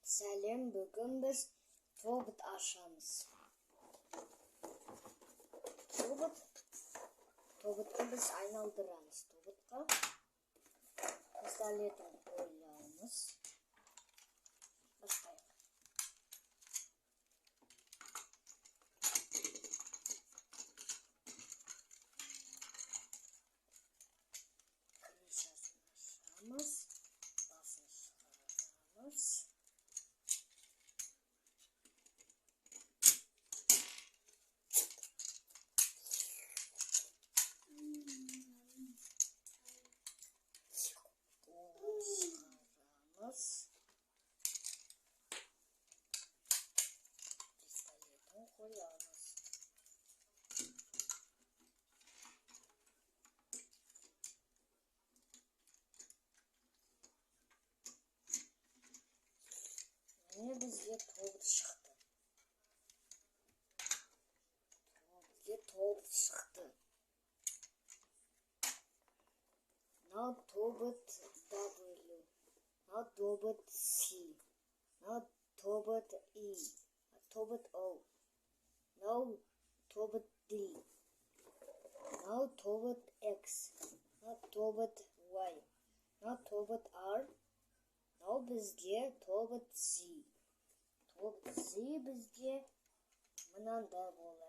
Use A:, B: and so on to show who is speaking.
A: Сәлем, бүгін біз тобыт ашамыз. Тобытты біз айналдырамыз. Тобытқа пистолетін қоямыз. Бастайық. Крышасын ашамыз. Басын шығарамыз. Пистолетін қоямыз. Міне бізге тобыт шықты. Now тобыт W. Now тобыт C. Now тобыт E. Тобыт O. Now тобыт D. Now тобыт X. Now тобыт Y. Now тобыт R. Now бізге тобыт Z. Тобыт Z бізге мынандай болады.